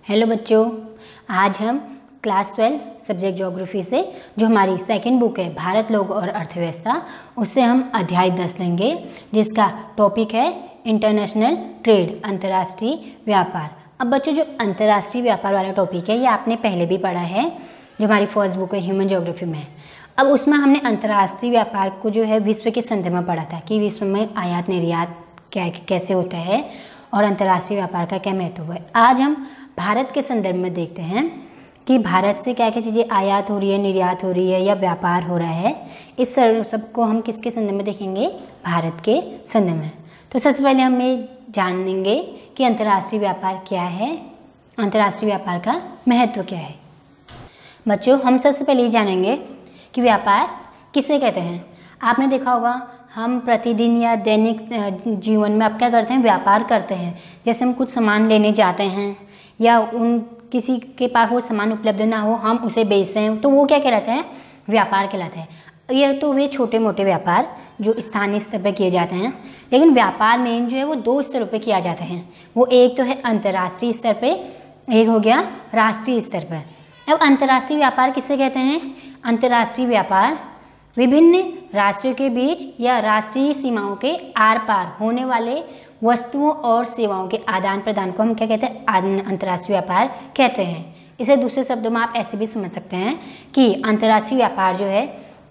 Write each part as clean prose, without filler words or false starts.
Hello बच्चों, आज हम क्लास 12 सब्जेक्ट ज्योग्राफी से जो हमारी सेकंड बुक है भारत, लोग और अर्थव्यवस्था, उससे हम अध्याय 10 लेंगे, जिसका टॉपिक है इंटरनेशनल ट्रेड, अंतर्राष्ट्रीय व्यापार। अब बच्चों, जो अंतर्राष्ट्रीय व्यापार वाला टॉपिक है ये आपने पहले भी पढ़ा है, जो हमारी फर्स्ट बुक है ह्यूमन ज्योग्राफी में। अब उसमें हमने अंतर्राष्ट्रीय व्यापार को जो है विश्व के संदर्भ में पढ़ा था कि विश्व में आयात निर्यात कैसे होता है और अंतर्राष्ट्रीय व्यापार का क्या महत्व है। आज हम भारत के संदर्भ में देखते हैं कि भारत से क्या क्या चीज़ें आयात हो रही है, निर्यात हो रही है या व्यापार हो रहा है। इस सबको हम किसके संदर्भ में देखेंगे? भारत के संदर्भ में। तो सबसे पहले हम ये जानेंगे कि अंतर्राष्ट्रीय व्यापार क्या है, अंतर्राष्ट्रीय व्यापार का महत्व क्या है। बच्चों, हम सबसे पहले ये जानेंगे कि व्यापार किसे कहते हैं। आपने देखा होगा हम प्रतिदिन या दैनिक जीवन में अब क्या करते हैं? व्यापार करते हैं। जैसे हम कुछ सामान लेने जाते हैं या किसी के पास वो सामान उपलब्ध ना हो, हम उसे बेचते हैं, तो वो क्या कहलाते हैं? व्यापार कहलाते हैं। यह तो वे छोटे मोटे व्यापार जो स्थानीय स्तर पर किए जाते हैं, लेकिन व्यापार मेन जो है वो दो स्तरों पर किया जाता है। वो एक तो है अंतर्राष्ट्रीय स्तर पर, एक हो गया राष्ट्रीय स्तर पर। अब अंतर्राष्ट्रीय व्यापार किसे कहते हैं? अंतर्राष्ट्रीय व्यापार विभिन्न राष्ट्रों के बीच या राष्ट्रीय सीमाओं के आर पार होने वाले वस्तुओं और सेवाओं के आदान प्रदान को हम क्या कहते हैं? अंतर्राष्ट्रीय व्यापार कहते हैं। इसे दूसरे शब्दों में आप ऐसे भी समझ सकते हैं कि अंतर्राष्ट्रीय व्यापार जो है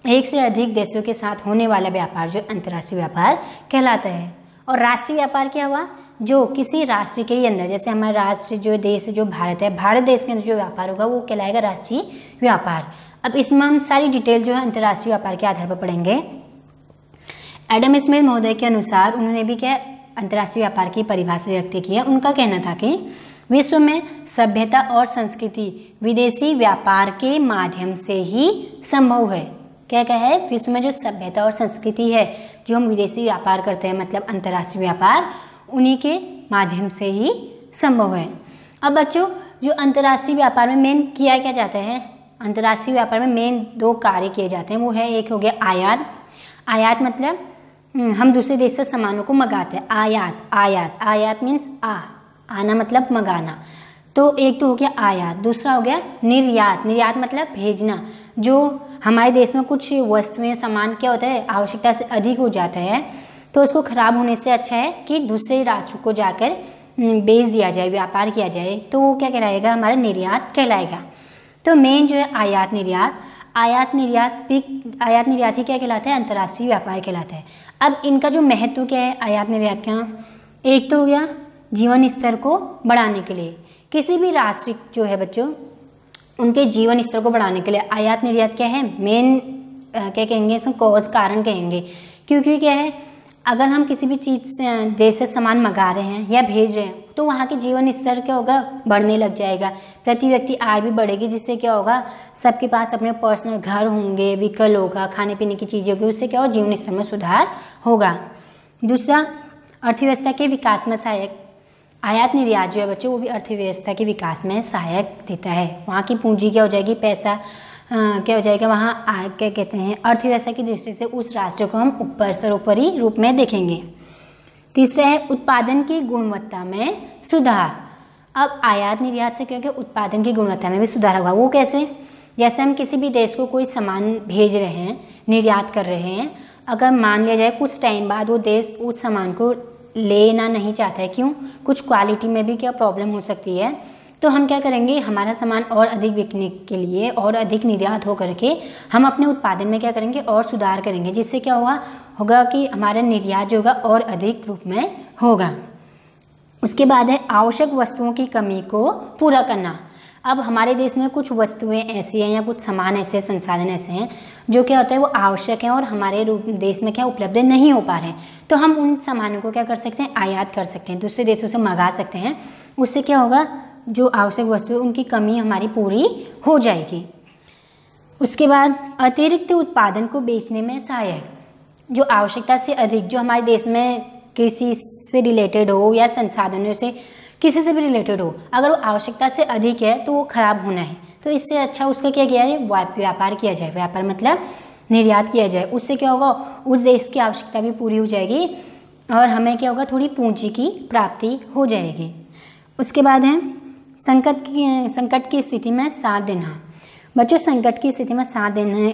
एक से अधिक देशों के साथ होने वाला व्यापार जो अंतर्राष्ट्रीय व्यापार कहलाता है। और राष्ट्रीय व्यापार क्या हुआ? जो किसी राष्ट्र के ही अंदर, जैसे हमारा राष्ट्र जो देश जो भारत है, भारत देश के अंदर जो व्यापार होगा वो कहलाएगा राष्ट्रीय व्यापार। अब इसमें हम सारी डिटेल जो है अंतर्राष्ट्रीय व्यापार के आधार पर पढ़ेंगे। एडम स्मिथ महोदय के अनुसार उन्होंने भी क्या अंतर्राष्ट्रीय व्यापार की परिभाषा व्यक्त की है। उनका कहना था कि विश्व में सभ्यता और संस्कृति विदेशी व्यापार के माध्यम से ही संभव है। क्या कहा है? विश्व में जो सभ्यता और संस्कृति है, जो हम विदेशी व्यापार करते हैं, मतलब अंतर्राष्ट्रीय व्यापार, उन्हीं के माध्यम से ही संभव है। अब बच्चों, जो अंतर्राष्ट्रीय व्यापार में मेन किया क्या जाता है? अंतर्राष्ट्रीय व्यापार में मेन दो कार्य किए जाते हैं। वो है, एक हो गया आयात। आयात मतलब हम दूसरे देश से सामानों को मंगाते हैं। आयात मीन्स आना मतलब मंगाना। तो एक तो हो गया आयात, दूसरा हो गया निर्यात। निर्यात मतलब भेजना। जो हमारे देश में कुछ वस्तुएं, सामान क्या होता है, आवश्यकता से अधिक हो जाता है, तो उसको खराब होने से अच्छा है कि दूसरे राष्ट्र को जाकर बेच दिया जाए, व्यापार किया जाए, तो वो क्या कहलाएगा? हमारा निर्यात कहलाएगा। तो मेन जो है आयात निर्यात ही क्या कहलाता है? अंतर्राष्ट्रीय व्यापार कहलाता है। अब इनका जो महत्व क्या है आयात निर्यात का? एक तो हो गया जीवन स्तर को बढ़ाने के लिए। किसी भी राष्ट्र जो है बच्चों, उनके जीवन स्तर को बढ़ाने के लिए आयात निर्यात क्या है? मेन क्या कहेंगे? इसमें कॉज, कारण कहेंगे। क्योंकि क्या है, अगर हम किसी भी चीज़ से, देश से सामान मंगा रहे हैं या भेज रहे हैं, तो वहाँ के जीवन स्तर क्या होगा? बढ़ने लग जाएगा। प्रति व्यक्ति आय भी बढ़ेगी, जिससे क्या होगा? सबके पास अपने पर्सनल घर होंगे, व्हीकल होगा, खाने पीने की चीज़ें होगी, उससे क्या होगा? जीवन स्तर में सुधार होगा। दूसरा, अर्थव्यवस्था के विकास में सहायक। आयात निर्यात जो है बच्चों, वो भी अर्थव्यवस्था के विकास में सहायक देता है। वहाँ की पूंजी क्या हो जाएगी? पैसा क्या हो जाएगा? वहाँ क्या कहते हैं, अर्थव्यवस्था की दृष्टि से उस राष्ट्र को हम ऊपर सर्वोपरि रूप में देखेंगे। तीसरा है उत्पादन की गुणवत्ता में सुधार। अब आयात निर्यात से क्योंकि उत्पादन की गुणवत्ता में भी सुधार होगा। वो कैसे? जैसे हम किसी भी देश को कोई सामान भेज रहे हैं, निर्यात कर रहे हैं, अगर मान लिया जाए कुछ टाइम बाद वो देश उस सामान को लेना नहीं चाहता है, क्यों? कुछ क्वालिटी में भी क्या प्रॉब्लम हो सकती है, तो हम क्या करेंगे? हमारा सामान और अधिक बिकने के लिए और अधिक निर्यात हो करके हम अपने उत्पादन में क्या करेंगे? और सुधार करेंगे, जिससे क्या होगा कि हमारा निर्यात जो होगा और अधिक रूप में होगा। उसके बाद है आवश्यक वस्तुओं की कमी को पूरा करना। अब हमारे देश में कुछ वस्तुएं ऐसी हैं या कुछ सामान ऐसे, संसाधन ऐसे हैं जो क्या होता है वो आवश्यक हैं और हमारे देश में क्या उपलब्ध नहीं हो पा रहे हैं, तो हम उन सामानों को क्या कर सकते हैं? आयात कर सकते हैं, दूसरे देशों से मंगा सकते हैं। उससे क्या होगा? जो आवश्यक वस्तुएं उनकी कमी हमारी पूरी हो जाएगी। उसके बाद अतिरिक्त उत्पादन को बेचने में सहायक। जो आवश्यकता से अधिक, जो हमारे देश में कृषि से रिलेटेड हो या संसाधनों से किसी से भी रिलेटेड हो, अगर वो आवश्यकता से अधिक है तो वो खराब होना है, तो इससे अच्छा उसका क्या किया जाए? व्यापार किया जाए। व्यापार मतलब निर्यात किया जाए। उससे क्या होगा? उस देश की आवश्यकता भी पूरी हो जाएगी और हमें क्या होगा? थोड़ी पूंजी की प्राप्ति हो जाएगी। उसके बाद है संकट की स्थिति में साथ देना। बच्चों, संकट की स्थिति में साथ देने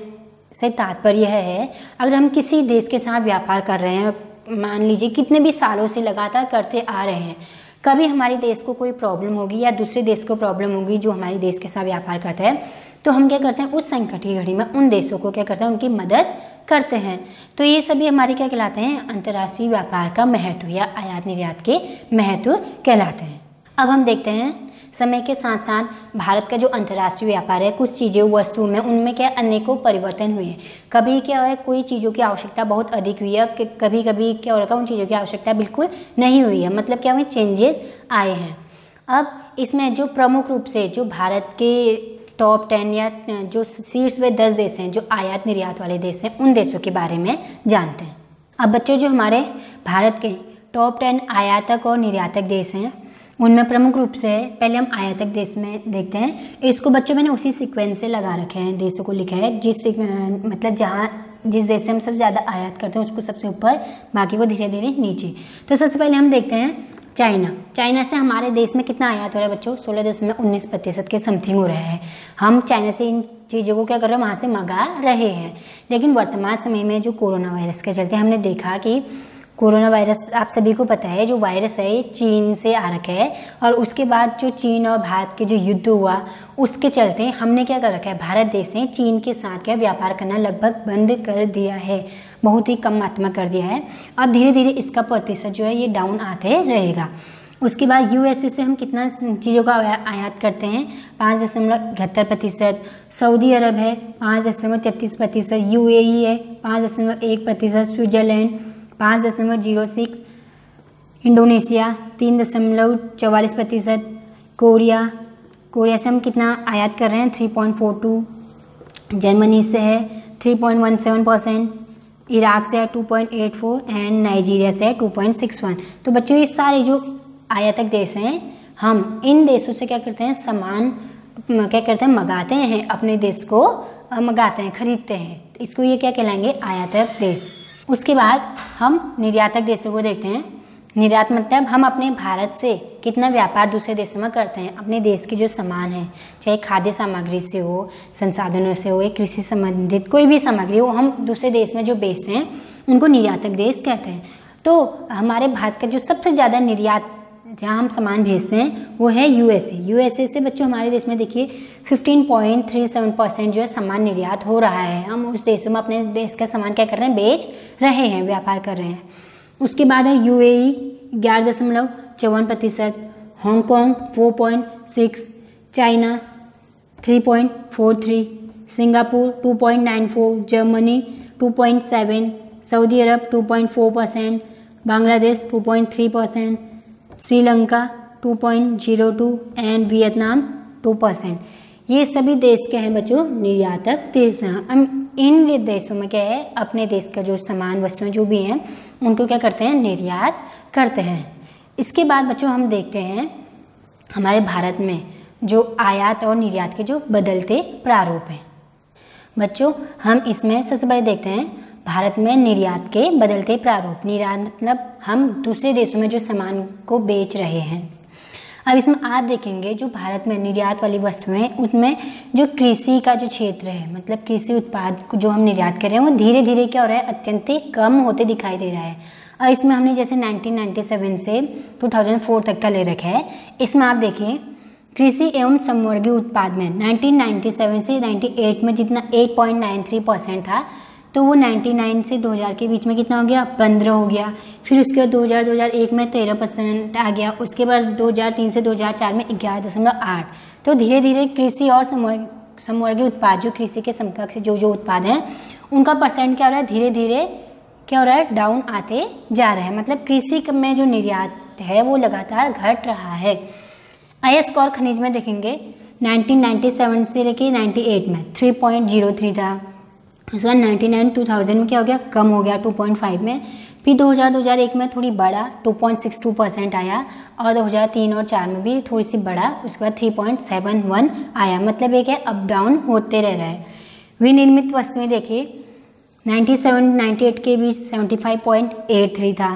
से तात्पर्य है, अगर हम किसी देश के साथ व्यापार कर रहे हैं, मान लीजिए कितने भी सालों से लगातार करते आ रहे हैं, कभी हमारे देश को कोई प्रॉब्लम होगी या दूसरे देश को प्रॉब्लम होगी जो हमारे देश के साथ व्यापार करते हैं, तो हम क्या करते हैं, उस संकट की घड़ी में उन देशों को क्या करते हैं, उनकी मदद करते हैं। तो ये सभी हमारे क्या कहलाते हैं, अंतर्राष्ट्रीय व्यापार का महत्व या आयात निर्यात के महत्व कहलाते हैं। अब हम देखते हैं समय के साथ साथ भारत का जो अंतर्राष्ट्रीय व्यापार है, कुछ चीज़ें वस्तुओं में उनमें क्या अनेकों परिवर्तन हुए हैं। कभी क्या है, कोई चीज़ों की आवश्यकता बहुत अधिक हुई है, कभी कभी क्या हो रहा है, उन चीज़ों की आवश्यकता बिल्कुल नहीं हुई है, मतलब क्या हुए, चेंजेस आए हैं। अब इसमें जो प्रमुख रूप से जो भारत के टॉप 10 या जो शीर्ष वे 10 देश हैं जो आयात निर्यात वाले देश हैं, उन देशों के बारे में जानते हैं। अब बच्चों, जो हमारे भारत के टॉप 10 आयातक और निर्यातक देश हैं, उनमें प्रमुख रूप से पहले हम आयातक देश में देखते हैं। इसको बच्चों मैंने उसी सीक्वेंस से लगा रखे हैं, देशों को लिखा है, मतलब जिस देश से हम सबसे ज़्यादा आयात करते हैं उसको सबसे ऊपर, बाकी को धीरे धीरे नीचे। तो सबसे पहले हम देखते हैं चाइना से हमारे देश में कितना आयात हो रहा है बच्चों, 16.19% के समथिंग हो रहा है। हम चाइना से इन चीज़ों को क्या कर रहे हैं, वहाँ से मंगा रहे हैं। लेकिन वर्तमान समय में जो कोरोना वायरस के चलते हमने देखा कि कोरोना वायरस, आप सभी को पता है, जो वायरस है ये चीन से आ रखा है, और उसके बाद जो चीन और भारत के जो युद्ध हुआ उसके चलते हमने क्या कर रखा है, भारत देश ने चीन के साथ क्या व्यापार करना लगभग बंद कर दिया है, बहुत ही कम मात्रा कर दिया है। अब धीरे धीरे इसका प्रतिशत जो है ये डाउन आते रहेगा। उसके बाद यूएसए से हम कितना चीज़ों का आयात करते हैं, 5.78%। सऊदी अरब है 5.33%, यूएई है 5.1%, स्विट्जरलैंड 5.06, इंडोनेशिया 3.44%, कोरिया से हम कितना आयात कर रहे हैं, 3.42, जर्मनी से है 3.17%, इराक से है 2.84 एंड नाइजीरिया से है 2.61। तो बच्चों, ये सारे जो आयातक देश हैं, हम इन देशों से क्या करते हैं, सामान क्या करते हैं, मंगाते हैं, अपने देश को मंगाते हैं, खरीदते हैं। इसको ये क्या कहलाएंगे, आयातक देश। उसके बाद हम निर्यातक देशों को देखते हैं। निर्यात मतलब हम अपने भारत से कितना व्यापार दूसरे देशों में करते हैं, अपने देश के जो सामान है, चाहे खाद्य सामग्री से हो, संसाधनों से हो, या कृषि संबंधित कोई भी सामग्री हो, हम दूसरे देश में जो बेचते हैं उनको निर्यातक देश कहते हैं। तो हमारे भारत का जो सबसे ज़्यादा निर्यात जहाँ हम सामान भेजते हैं वो है यूएसए से बच्चों हमारे देश में देखिए 15.37% जो है सामान निर्यात हो रहा है। हम उस देशों में अपने देश का सामान क्या कर रहे हैं, बेच रहे हैं, व्यापार कर रहे हैं। उसके बाद है UAE 11.54%, Hong Kong 4.6, China 3.43, Singapore 2.94, Germany 2.7, Saudi Arab 2.4%, Bangladesh 2.3%, Sri Lanka 2.02 and Vietnam 2%। ये सभी देश क्या हैं बच्चों, निर्यातक देश हैं। हम इन देशों में क्या है, अपने देश का जो सामान वस्तुएं जो भी हैं उनको क्या करते हैं, निर्यात करते हैं। इसके बाद बच्चों हम देखते हैं हमारे भारत में जो आयात और निर्यात के जो बदलते प्रारूप हैं। बच्चों हम इसमें सबसे पहले देखते हैं भारत में निर्यात के बदलते प्रारूप। निर्यात मतलब हम दूसरे देशों में जो सामान को बेच रहे हैं। अब इसमें आप देखेंगे जो भारत में निर्यात वाली वस्तुएं, उसमें जो कृषि का जो क्षेत्र है, मतलब कृषि उत्पाद को जो हम निर्यात कर रहे हैं वो धीरे धीरे क्या हो रहा है, अत्यंत कम होते दिखाई दे रहा है। और इसमें हमने जैसे 1997 से 2004 तक का ले रखा है। इसमें आप देखिए कृषि एवं समवर्गीय उत्पाद में 1997 से 98 में जितना 8.93% था, तो वो 99 से 2000 के बीच में कितना हो गया, 15 हो गया। फिर उसके बाद 2001 में 13% आ गया। उसके बाद 2003 से 2004 में 11.8। तो धीरे धीरे कृषि और समवर्गीय उत्पाद जो कृषि के समकक्ष जो उत्पाद हैं उनका परसेंट क्या हो रहा है, धीरे धीरे क्या हो रहा है, डाउन आते जा रहे हैं। मतलब कृषि में जो निर्यात है वो लगातार घट रहा है। अयस्क और खनिज में देखेंगे 1997 से लेके 98 में 3.03 था। उसके बाद 99-2000 में क्या हो गया, कम हो गया 2.5 में। फिर 2000-2001 में थोड़ी बढ़ा 2.62% आया, और 2003 और 2004 में भी थोड़ी सी बढ़ा, उसके बाद 3.71 आया। मतलब एक है अप डाउन होते रह रहा है। विनिर्मित वस्तुएं देखिए 97-98 के बीच 75.83 था,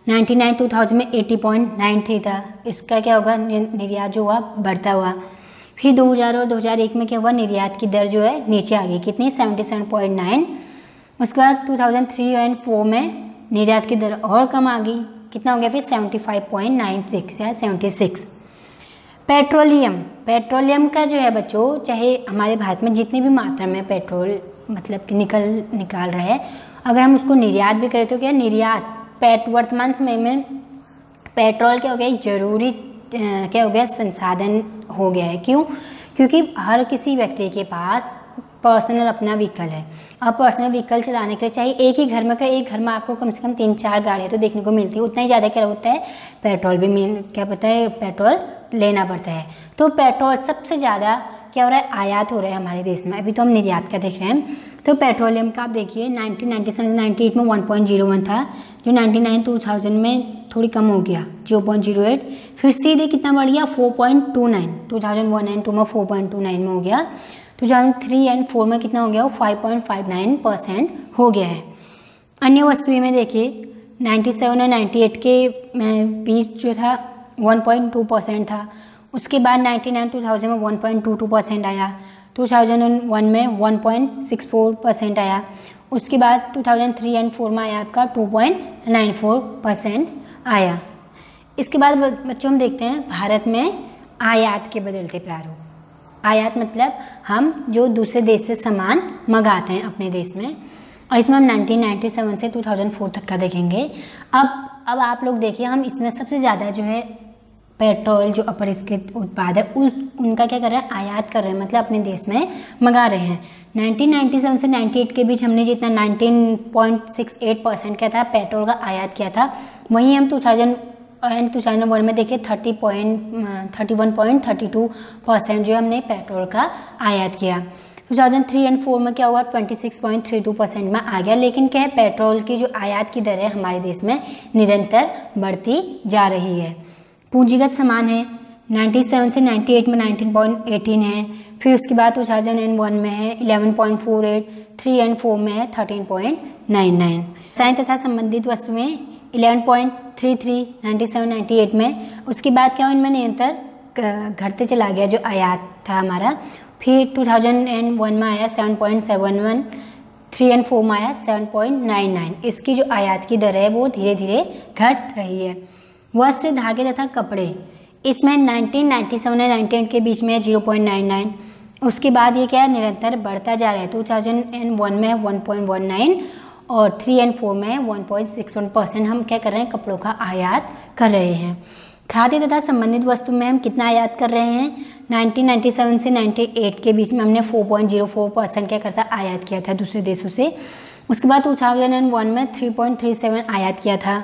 99 2000 में 80.93 था, इसका क्या होगा, निर्यात जो हुआ बढ़ता हुआ। फिर 2000 और 2001 में क्या हुआ, निर्यात की दर जो है नीचे आ गई, कितनी 77.9। उसके बाद 2003 एंड 4 में निर्यात की दर और कम आ गई, कितना हो गया फिर 75.96 या 76। पेट्रोलियम का जो है बच्चों, चाहे हमारे भारत में जितनी भी मात्रा में पेट्रोल मतलब कि निकाल रहे हैं, अगर हम उसको निर्यात भी करें तो क्या निर्यात वर्तमान समय में पेट्रोल क्या हो गया, एक जरूरी क्या हो गया, संसाधन हो गया है। क्यों? क्योंकि हर किसी व्यक्ति के पास पर्सनल अपना व्हीकल है। अब पर्सनल व्हीकल चलाने के लिए चाहिए एक ही घर में आपको कम से कम 3-4 गाड़ियाँ तो देखने को मिलती है, उतना ही ज़्यादा क्या होता है, पेट्रोल भी पेट्रोल लेना पड़ता है। तो पेट्रोल सबसे ज़्यादा क्या हो रहा है, आयात हो रहा है हमारे देश में। अभी तो हम निर्यात का देख रहे हैं। तो पेट्रोलियम का आप देखिए 1997-98 में 1.01 था, जो 99-2000 में थोड़ी कम हो गया 0.08, फिर सीधे कितना बढ़ गया 4.29, 2001 एंड 2 में 4.29 में हो गया, 2003 एंड 4 में कितना हो गया, वो 5.59% हो गया है। अन्य वस्तुएं में देखिए 97 और 98 के बीच जो था 1.2% था, उसके बाद 99-2000 में 1.22% आया, 2001 में 1.64% आया, उसके बाद 2003 एंड 4 में आया आपका 2.94% आया। इसके बाद बच्चों हम देखते हैं भारत में आयात के बदलते प्रारूप। आयात मतलब हम जो दूसरे देश से सामान मंगाते हैं अपने देश में, और इसमें हम 1997 से 2004 तक का देखेंगे। अब आप लोग देखिए, हम इसमें सबसे ज़्यादा जो है पेट्रोल जो अपरिष्कृत उत्पाद है उनका क्या कर रहे हैं, आयात कर रहे हैं, मतलब अपने देश में मंगा रहे हैं। 1997 से 98 के बीच हमने जितना 19.68% क्या था पेट्रोल का आयात किया था, वहीं हम 2001 में देखिए 31.32% जो हमने पेट्रोल का आयात किया। 2003 एंड 4 में क्या हुआ, 26.32% में आ गया। लेकिन क्या है, पेट्रोल की जो आयात की दर है हमारे देश में निरंतर बढ़ती जा रही है। पूंजीगत समान है 97 से 98 में 19.18 है, फिर उसके बाद 2001 में है 11.48, 3 एंड 4 में है 13.99। रसायन तथा संबंधित वस्तुएं 11.33 97-98 में, उसके बाद क्या इनमें निरंतर घटते चला गया जो आयात था हमारा। फिर 2001 में आया 7.71, 3 एंड 4 में आया 7.99। इसकी जो आयात की दर है वो धीरे धीरे घट रही है। वस्त्र, धागे तथा कपड़े, इसमें 1997 और 98 के बीच में 0.99, उसके बाद ये क्या है निरंतर बढ़ता जा रहा है। 2001 में 1.19 और 3 एंड 4 में 1.61% हम क्या कर रहे हैं, कपड़ों का आयात कर रहे हैं। खाद्य तथा संबंधित वस्तु में हम कितना आयात कर रहे हैं, 1997 से 98 के बीच में हमने 4.04% क्या करता आयात किया था दूसरे देशों से। उसके बाद 2001 में 3.37 आयात किया था,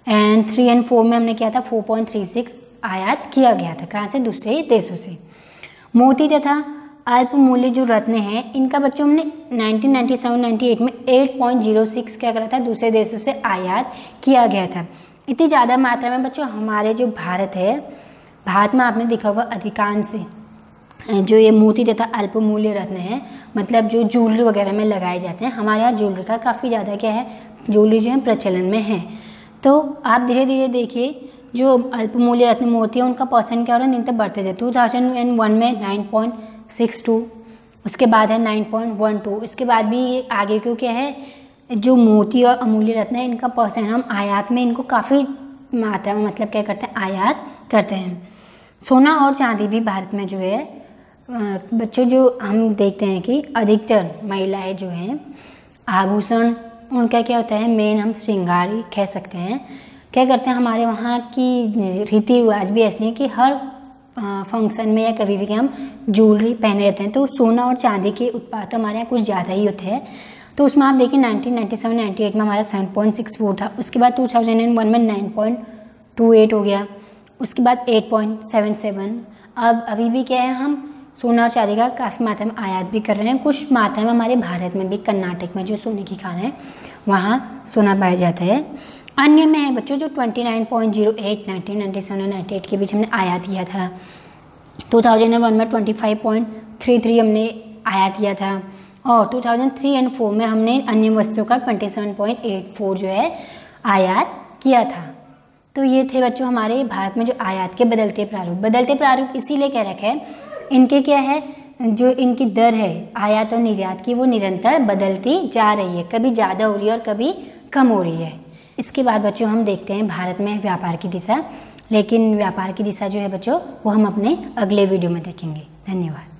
एंड 3 एंड 4 में हमने किया था 4.36 आयात किया गया था, कहाँ से, दूसरे देशों से। मोती तथा अल्प मूल्य जो रत्न हैं, इनका बच्चों हमने 1997-98 में 8.06 क्या करा था, दूसरे देशों से आयात किया गया था। इतनी ज़्यादा मात्रा में बच्चों हमारे जो भारत है, भारत में आपने देखा होगा अधिकांश जो ये मोती तथा अल्प मूल्य रत्न है, मतलब जो ज्वेलरी वगैरह में लगाए जाते हैं, हमारे यहाँ ज्वेलरी का काफ़ी ज़्यादा क्या है, ज्वेलरी जो है प्रचलन में है। तो आप धीरे धीरे देखिए जो अल्प मूल्य रत्न मोती है उनका परसेंट क्या हो रहा है, निरंतर बढ़ते जाते। 2001 में 9.62, उसके बाद है 9.12, इसके बाद भी आगे क्यों क्या है, जो मोती और अमूल्य रत्न है इनका परसेंट हम आयात में इनको काफ़ी मात्रा में मतलब क्या करते हैं, आयात करते हैं। सोना और चांदी भी भारत में जो है बच्चों, जो हम देखते हैं कि अधिकतर महिलाएं जो हैं आभूषण उनका क्या होता है, मेन हम श्रृंगार ही कह सकते हैं। क्या करते हैं, हमारे वहाँ की रीति रिवाज भी ऐसी हैं कि हर फंक्शन में या कभी भी हम ज्वेलरी पहने रहते हैं। तो सोना और चांदी के उत्पाद तो हमारे यहाँ कुछ ज़्यादा ही होते हैं। तो उसमें आप देखिए 1997-98 में हमारा 7.64 था, उसके बाद 2001 में 9.28 हो गया, उसके बाद 8.77। अब अभी भी क्या है, हम सोना और चांदी का काफ़ी मात्रा में आयात भी कर रहे हैं। कुछ मात्रा में हमारे भारत में भी, कर्नाटक में जो सोने की खान है वहाँ सोना पाया जाता है। अन्य में है बच्चों जो 29.08 1997-98 के बीच हमने आयात किया था। 2001 में 25.33 हमने आयात किया था, और 2003 एंड 4 में हमने अन्य वस्तुओं का 27.84 जो है आयात किया था। तो ये थे बच्चों हमारे भारत में जो आयात के बदलते प्रारूप। बदलते प्रारूप इसीलिए कह रखे हैं, इनके क्या है, जो इनकी दर है आयात और निर्यात की वो निरंतर बदलती जा रही है, कभी ज़्यादा हो रही है और कभी कम हो रही है। इसके बाद बच्चों हम देखते हैं भारत में व्यापार की दिशा, लेकिन व्यापार की दिशा जो है बच्चों वो हम अपने अगले वीडियो में देखेंगे। धन्यवाद।